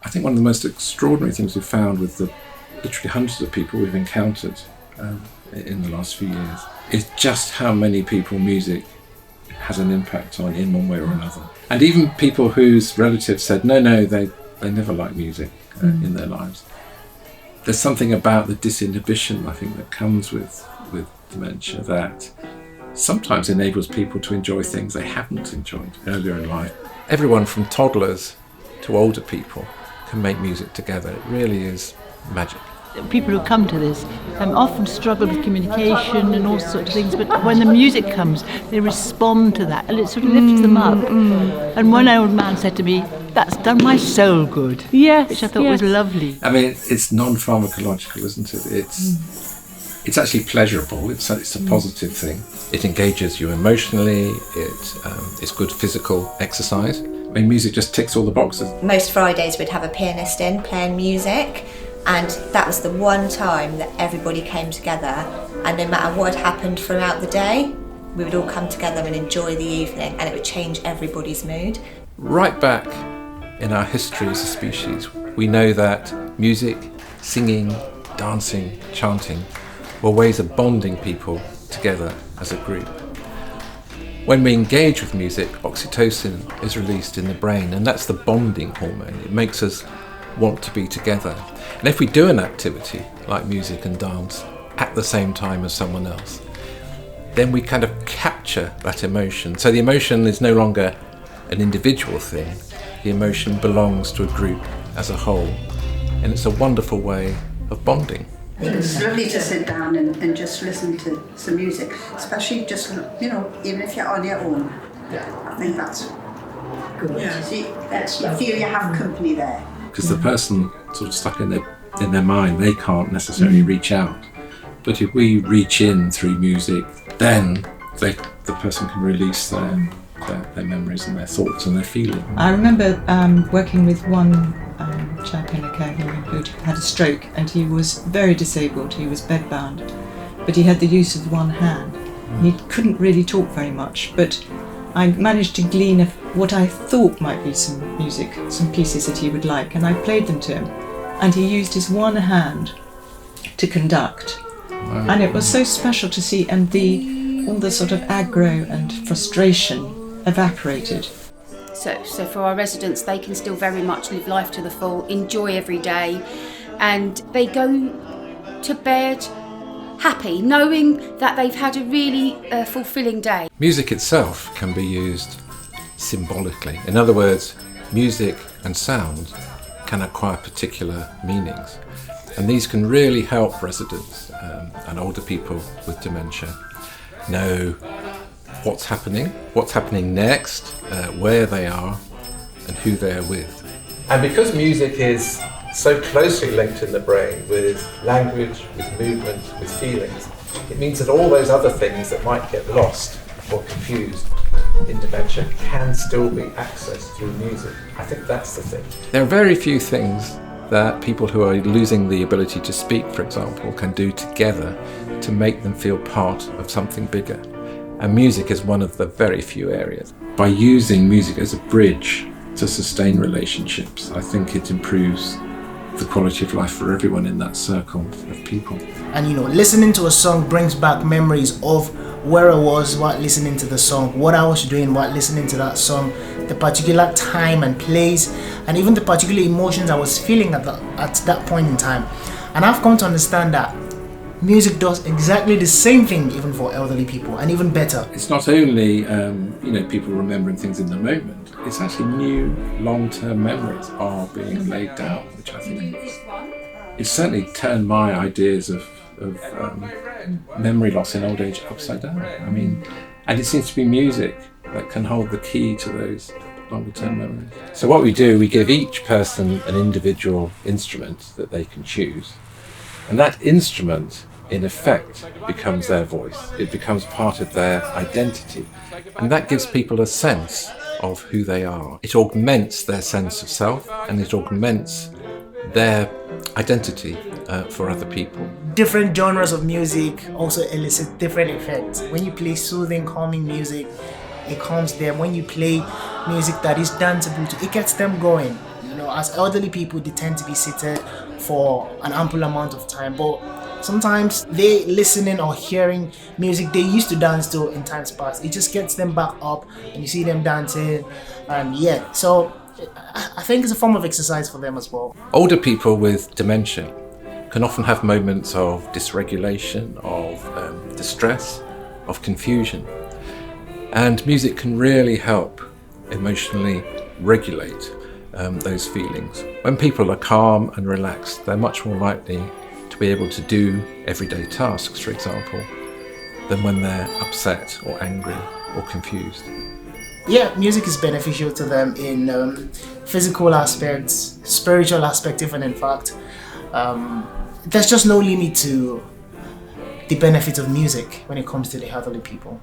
I think one of the most extraordinary things we've found with the literally hundreds of people we've encountered in the last few years is just how many people music has an impact on in one way or another. And even people whose relatives said, no, they never liked music in their lives. There's something about the disinhibition, I think, that comes with dementia that sometimes enables people to enjoy things they haven't enjoyed earlier in life. Everyone from toddlers to older people can make music together. It really is magic. People who come to this often struggle with communication and all sorts of things, but when the music comes, they respond to that, and it sort of lifts them up. And one old man said to me, "That's done my soul good," which I thought was lovely. I mean, it's non-pharmacological, isn't it? It's actually pleasurable. It's a positive thing. It engages you emotionally. It's good physical exercise. I mean, music just ticks all the boxes. Most Fridays we'd have a pianist in playing music, and that was the one time that everybody came together, and no matter what had happened throughout the day, we would all come together and enjoy the evening, and it would change everybody's mood. Right back in our history as a species, we know that music, singing, dancing, chanting were ways of bonding people together as a group. When we engage with music, oxytocin is released in the brain, and that's the bonding hormone. It makes us want to be together. And if we do an activity like music and dance at the same time as someone else, then we kind of capture that emotion. So the emotion is no longer an individual thing. The emotion belongs to a group as a whole, and it's a wonderful way of bonding. It's lovely to sit down and just listen to some music, especially just, even if you're on your own. I think that's good. Yeah. So you feel you have company there. Because the person sort of stuck in their mind, they can't necessarily reach out. But if we reach in through music, then the person can release their memories and their thoughts and their feelings. I remember working with one chap in a care home who had a stroke, and he was very disabled. He was bedbound, but he had the use of one hand. He couldn't really talk very much, but I managed to glean what I thought might be some music, some pieces that he would like, and I played them to him, and he used his one hand to conduct. Wow. And it was so special to see, and all the sort of aggro and frustration evaporated. So for our residents, they can still very much live life to the full, enjoy every day, and they go to bed happy, knowing that they've had a really fulfilling day. Music itself can be used symbolically. In other words, music and sound can acquire particular meanings, and these can really help residents and older people with dementia know what's happening next, where they are, and who they are with. And because music is so closely linked in the brain with language, with movement, with feelings, it means that all those other things that might get lost or confused in dementia can still be accessed through music. I think that's the thing. There are very few things that people who are losing the ability to speak, for example, can do together to make them feel part of something bigger. And music is one of the very few areas. By using music as a bridge to sustain relationships, I think it improves the quality of life for everyone in that circle of people. And listening to a song brings back memories of where I was while listening to the song, what I was doing while listening to that song, the particular time and place, and even the particular emotions I was feeling at that point in time. And I've come to understand that music does exactly the same thing even for elderly people, and even better. It's not only people remembering things in the moment, it's actually new long-term memories are being laid down, which I think it's certainly turned my ideas of memory loss in old age upside down. I mean, and it seems to be music that can hold the key to those longer-term memories. So what we do, we give each person an individual instrument that they can choose, and that instrument in effect becomes their voice. It becomes part of their identity, and that gives people a sense of who they are. It augments their sense of self, and it augments their identity for other people. Different genres of music also elicit different effects. When you play soothing, calming music, it calms them. When you play music that is danceable, it gets them going. as elderly people, they tend to be seated for an ample amount of time, but sometimes they listening or hearing music they used to dance to in times past, it just gets them back up and you see them dancing, and so I think it's a form of exercise for them as well. Older people with dementia can often have moments of dysregulation, of distress, of confusion, and music can really help emotionally regulate those feelings. When people are calm and relaxed, they're much more likely to be able to do everyday tasks, for example, than when they're upset or angry or confused. Yeah, music is beneficial to them in physical aspects, spiritual aspect even, in fact. There's just no limit to the benefits of music when it comes to the elderly people.